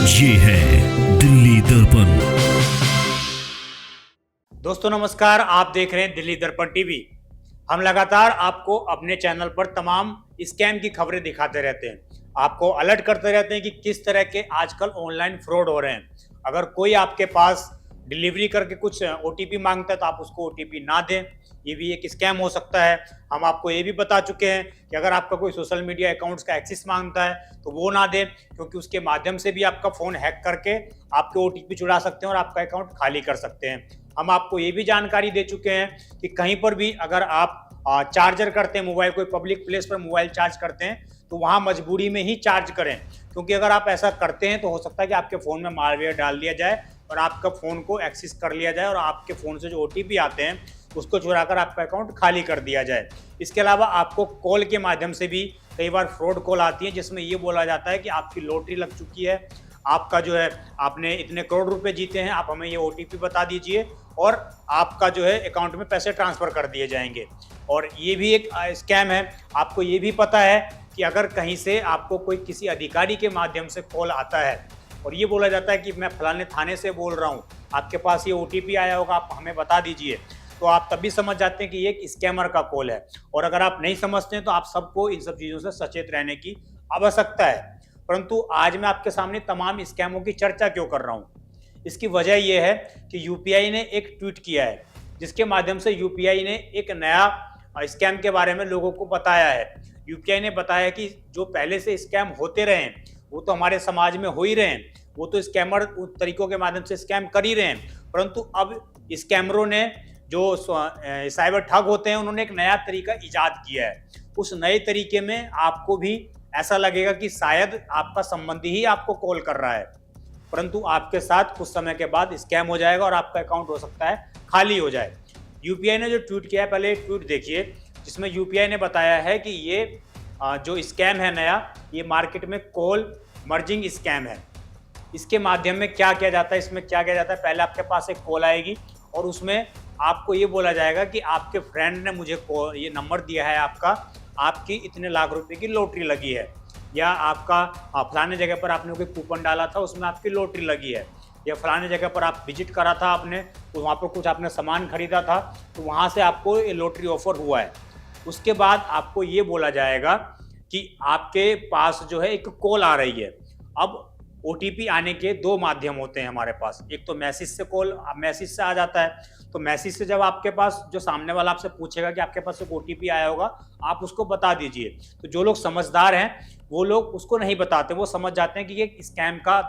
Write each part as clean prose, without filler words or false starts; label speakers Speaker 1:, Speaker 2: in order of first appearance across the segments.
Speaker 1: ये है दिल्ली दर्पण।
Speaker 2: दोस्तों नमस्कार, आप देख रहे हैं दिल्ली दर्पण टीवी। हम लगातार आपको अपने चैनल पर तमाम स्कैम की खबरें दिखाते रहते हैं, आपको अलर्ट करते रहते हैं कि किस तरह के आजकल ऑनलाइन फ्रॉड हो रहे हैं। अगर कोई आपके पास डिलीवरी करके कुछ ओटीपी मांगता है तो आप उसको ओटीपी ना दें, ये भी एक स्कैम हो सकता है। हम आपको ये भी बता चुके हैं कि अगर आपका कोई सोशल मीडिया अकाउंट्स का एक्सेस मांगता है तो वो ना दें, क्योंकि उसके माध्यम से भी आपका फ़ोन हैक करके आपके ओटीपी चुरा सकते हैं और आपका अकाउंट खाली कर सकते हैं। हम आपको ये भी जानकारी दे चुके हैं कि कहीं पर भी अगर आप चार्जर करते हैं मोबाइल, कोई पब्लिक प्लेस पर मोबाइल चार्ज करते हैं तो वहाँ मजबूरी में ही चार्ज करें, क्योंकि अगर आप ऐसा करते हैं तो हो सकता है कि आपके फ़ोन में मालवेयर डाल दिया जाए और आपका फ़ोन को एक्सेस कर लिया जाए और आपके फ़ोन से जो ओटीपी आते हैं उसको चुराकर आपका अकाउंट खाली कर दिया जाए। इसके अलावा आपको कॉल के माध्यम से भी कई बार फ्रॉड कॉल आती है जिसमें ये बोला जाता है कि आपकी लॉटरी लग चुकी है, आपका जो है आपने इतने करोड़ रुपए जीते हैं, आप हमें ये ओटीपी बता दीजिए और आपका जो है अकाउंट में पैसे ट्रांसफ़र कर दिए जाएंगे। और ये भी एक स्कैम है। आपको ये भी पता है कि अगर कहीं से आपको कोई किसी अधिकारी के माध्यम से कॉल आता है और ये बोला जाता है कि मैं फलाने थाने से बोल रहा हूँ, आपके पास ये ओटीपी आया होगा, आप हमें बता दीजिए, तो आप तभी समझ जाते हैं कि ये एक स्कैमर का कॉल है। और अगर आप नहीं समझते हैं तो आप सबको इन सब चीज़ों से सचेत रहने की आवश्यकता है। परंतु आज मैं आपके सामने तमाम स्कैमों की चर्चा क्यों कर रहा हूँ, इसकी वजह यह है कि यूपीआई ने एक ट्वीट किया है जिसके माध्यम से यूपीआई ने एक नया स्कैम के बारे में लोगों को बताया है। यूपीआई ने बताया कि जो पहले से स्कैम होते रहे हैं वो तो हमारे समाज में हो ही रहे हैं, वो तो स्कैमर उन तरीकों के माध्यम से स्कैम कर ही रहे हैं, परंतु अब स्कैमरों ने जो साइबर ठग होते हैं उन्होंने एक नया तरीका इजाद किया है। उस नए तरीके में आपको भी ऐसा लगेगा कि शायद आपका संबंधी ही आपको कॉल कर रहा है, परंतु आपके साथ कुछ समय के बाद स्कैम हो जाएगा और आपका अकाउंट हो सकता है खाली हो जाए। यूपीआई ने जो ट्वीट किया है, पहले एक ट्वीट देखिए जिसमें यूपीआई ने बताया है कि ये जो स्कैम है नया, ये मार्केट में कॉल मर्जिंग स्कैम है। इसके माध्यम में क्या किया जाता है, इसमें क्या किया जाता है, पहले आपके पास एक कॉल आएगी और उसमें आपको ये बोला जाएगा कि आपके फ्रेंड ने मुझे ये नंबर दिया है आपका, आपकी इतने लाख रुपए की लॉटरी लगी है, या आपका फलाने जगह पर आपने कोई कूपन डाला था उसमें आपकी लॉटरी लगी है, या फलाने जगह पर आप विजिट करा था आपने तो वहाँ पर कुछ आपने सामान खरीदा था तो वहाँ से आपको ये लॉटरी ऑफर हुआ है। उसके बाद आपको ये बोला जाएगा कि आपके पास जो है एक कॉल आ रही है। अब ओटीपी आने के दो माध्यम होते हैं हमारे पास, एक तो मैसेज से कॉल, मैसेज से आ जाता है, तो मैसेज से जब आपके पास जो सामने वाला आपसे पूछेगा कि आपके पास एक ओटीपी आया होगा, आप उसको बता दीजिए। तो जो लोग समझदार हैं वो लोग उसको नहीं बताते, वो समझ जाते हैं कि ये स्कैम का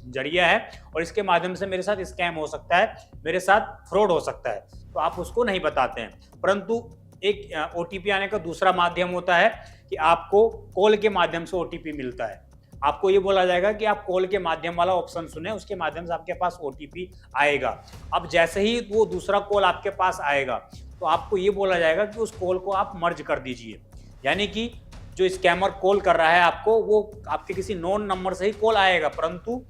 Speaker 2: जरिया है और इसके माध्यम से मेरे साथ स्कैम हो सकता है, मेरे साथ फ्रॉड हो सकता है, तो आप उसको नहीं बताते हैं। परंतु एक ओटीपी आने का दूसरा माध्यम होता है कि आपको कॉल के माध्यम से ओटीपी मिलता है। आपको ये बोला जाएगा कि आप कॉल के माध्यम वाला ऑप्शन सुने, उसके माध्यम से आपके पास ओटीपी आएगा। अब जैसे ही वो दूसरा कॉल आपके पास आएगा तो आपको ये बोला जाएगा कि उस कॉल को आप मर्ज कर दीजिए, यानी कि जो स्कैमर कॉल कर रहा है आपको, वो आपके किसी नॉन नंबर से ही कॉल आएगा, परंतु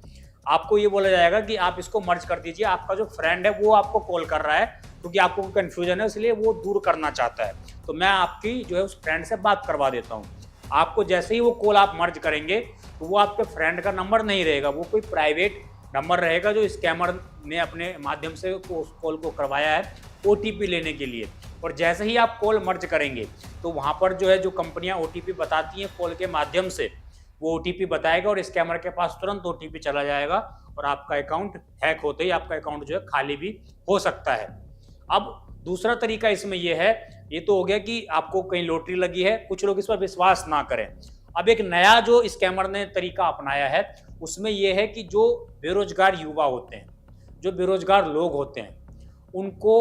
Speaker 2: आपको ये बोला जाएगा कि आप इसको मर्ज कर दीजिए। आपका जो फ्रेंड है वो आपको कॉल कर रहा है क्योंकि आपको कन्फ्यूजन है, इसलिए वो दूर करना चाहता है, तो मैं आपकी जो है उस फ्रेंड से बात करवा देता हूँ। आपको जैसे ही वो कॉल आप मर्ज करेंगे तो वो आपके फ्रेंड का नंबर नहीं रहेगा, वो कोई प्राइवेट नंबर रहेगा जो स्कैमर ने अपने माध्यम से उस कॉल को करवाया है ओटीपी लेने के लिए। और जैसे ही आप कॉल मर्ज करेंगे तो वहाँ पर जो है जो कंपनियाँ ओटीपी बताती हैं कॉल के माध्यम से, वो ओटीपी बताएगा और स्कैमर के पास तुरंत ओटीपी चला जाएगा और आपका अकाउंट हैक होते ही आपका अकाउंट जो है खाली भी हो सकता है। अब दूसरा तरीका इसमें यह है, ये तो हो गया कि आपको कहीं लॉटरी लगी है, कुछ लोग इस पर विश्वास ना करें। अब एक नया जो स्कैमर ने तरीका अपनाया है उसमें यह है कि जो बेरोजगार युवा होते हैं, जो बेरोजगार लोग होते हैं, उनको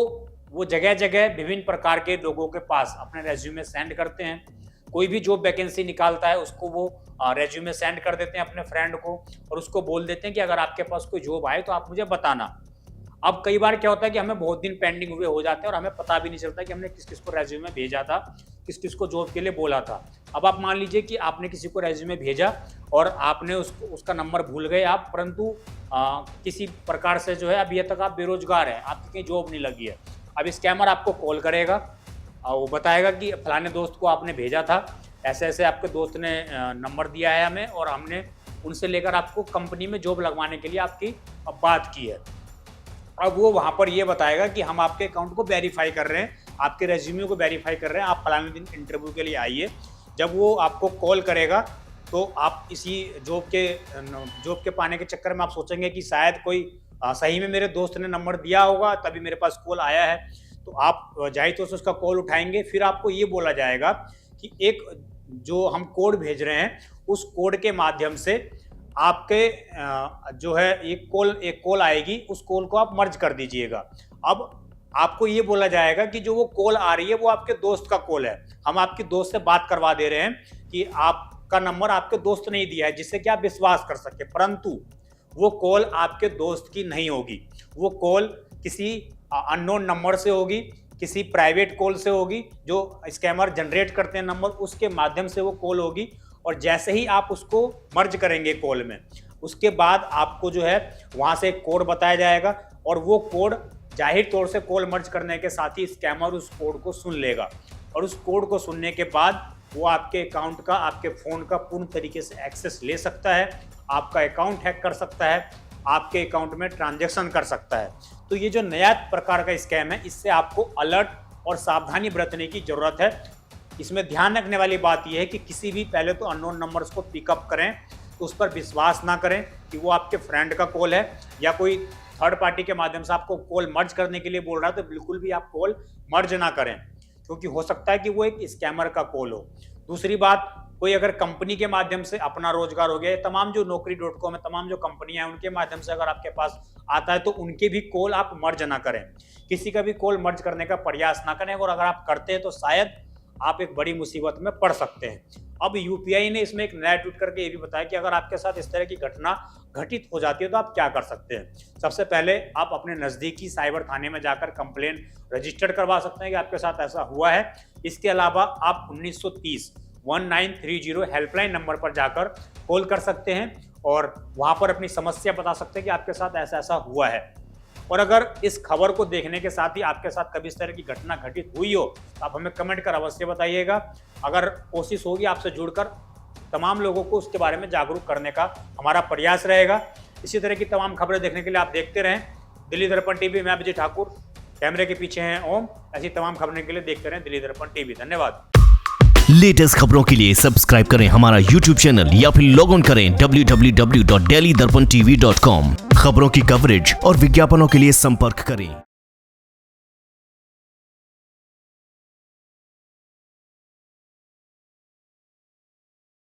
Speaker 2: वो जगह जगह विभिन्न प्रकार के लोगों के पास अपने रेज्यूमे सेंड करते हैं। कोई भी जॉब वैकेंसी निकालता है उसको वो रेज्यूमे सेंड कर देते हैं अपने फ्रेंड को और उसको बोल देते हैं कि अगर आपके पास कोई जॉब आए तो आप मुझे बताना। अब कई बार क्या होता है कि हमें बहुत दिन पेंडिंग हुए हो जाते हैं और हमें पता भी नहीं चलता कि हमने किस किस को रेज्यूमे भेजा था, किस किस को जॉब के लिए बोला था। अब आप मान लीजिए कि आपने किसी को रेज्यूमे भेजा और आपने उसका नंबर भूल गए आप, परंतु किसी प्रकार से जो है अभी तक आप बेरोजगार हैं, आपकी कहीं जॉब नहीं लगी है। अब स्कैमर आपको कॉल करेगा, वो बताएगा कि फलाने दोस्त को आपने भेजा था, ऐसे ऐसे आपके दोस्त ने नंबर दिया है हमें और हमने उनसे लेकर आपको कंपनी में जॉब लगवाने के लिए आपकी बात की है। अब वो वहाँ पर ये बताएगा कि हम आपके अकाउंट को वेरीफाई कर रहे हैं, आपके रेज्यूमे को वेरीफाई कर रहे हैं, आप फलाने दिन इंटरव्यू के लिए आइए। जब वो आपको कॉल करेगा तो आप इसी जॉब के पाने के चक्कर में आप सोचेंगे कि शायद कोई सही में मेरे दोस्त ने नंबर दिया होगा तभी मेरे पास कॉल आया है, तो आप जाहिर तौर से उसका कॉल उठाएंगे। फिर आपको ये बोला जाएगा कि एक जो हम कोड भेज रहे हैं उस कोड के माध्यम से आपके जो है एक कॉल आएगी, उस कॉल को आप मर्ज कर दीजिएगा। अब आपको ये बोला जाएगा कि जो वो कॉल आ रही है वो आपके दोस्त का कॉल है, हम आपके दोस्त से बात करवा दे रहे हैं कि आपका नंबर आपके दोस्त ने ही दिया है, जिससे कि आप विश्वास कर सके। परंतु वो कॉल आपके दोस्त की नहीं होगी, वो कॉल किसी अननोन नंबर से होगी, किसी प्राइवेट कॉल से होगी, जो स्कैमर जनरेट करते हैं नंबर, उसके माध्यम से वो कॉल होगी। और जैसे ही आप उसको मर्ज करेंगे कॉल में, उसके बाद आपको जो है वहाँ से एक कोड बताया जाएगा और वो कोड जाहिर तौर से कॉल मर्ज करने के साथ ही स्कैमर उस कोड को सुन लेगा और उस कोड को सुनने के बाद वो आपके अकाउंट का, आपके फ़ोन का पूर्ण तरीके से एक्सेस ले सकता है, आपका अकाउंट हैक कर सकता है, आपके अकाउंट में ट्रांजैक्शन कर सकता है। तो ये जो नया प्रकार का स्कैम है, इससे आपको अलर्ट और सावधानी बरतने की ज़रूरत है। इसमें ध्यान रखने वाली बात यह है कि किसी भी पहले तो अननोन नंबर्स को पिकअप करें तो उस पर विश्वास ना करें कि वो आपके फ्रेंड का कॉल है या कोई थर्ड पार्टी के माध्यम से आपको कॉल मर्ज करने के लिए बोल रहा है, तो बिल्कुल भी आप कॉल मर्ज ना करें, क्योंकि हो सकता है कि वो एक स्कैमर का कॉल हो। दूसरी बात, कोई अगर कंपनी के माध्यम से अपना रोजगार हो गया, तमाम जो Naukri.com है, तमाम जो कंपनियां हैं, उनके माध्यम से अगर आपके पास आता है तो उनके भी कॉल आप मर्ज ना करें, किसी का भी कॉल मर्ज करने का प्रयास ना करें। और अगर आप करते हैं तो शायद आप एक बड़ी मुसीबत में पड़ सकते हैं। अब यूपीआई ने इसमें एक नया ट्वीट करके ये भी बताया कि अगर आपके साथ इस तरह की घटना घटित हो जाती है तो आप क्या कर सकते हैं। सबसे पहले आप अपने नज़दीकी साइबर थाने में जाकर कंप्लेन रजिस्टर्ड करवा सकते हैं कि आपके साथ ऐसा हुआ है। इसके अलावा आप 1930 हेल्पलाइन नंबर पर जाकर कॉल कर सकते हैं और वहाँ पर अपनी समस्या बता सकते हैं कि आपके साथ ऐसा ऐसा हुआ है। और अगर इस खबर को देखने के साथ ही आपके साथ कभी इस तरह की घटना घटित हुई हो तो आप हमें कमेंट कर अवश्य बताइएगा। अगर कोशिश होगी आपसे जुड़कर तमाम लोगों को उसके बारे में जागरूक करने का हमारा प्रयास रहेगा। इसी तरह की तमाम खबरें देखने के लिए आप देखते रहें दिल्ली दर्पण टीवी। मैं विजय ठाकुर, कैमरे के पीछे हैं ओम। ऐसी तमाम खबरें के लिए देखते रहें दिल्ली दर्पण टीवी। धन्यवाद।
Speaker 1: लेटेस्ट खबरों के लिए सब्सक्राइब करें हमारा YouTube चैनल या फिर लॉग ऑन करें www.delhidarpantv.com। खबरों की कवरेज और विज्ञापनों के लिए संपर्क करें।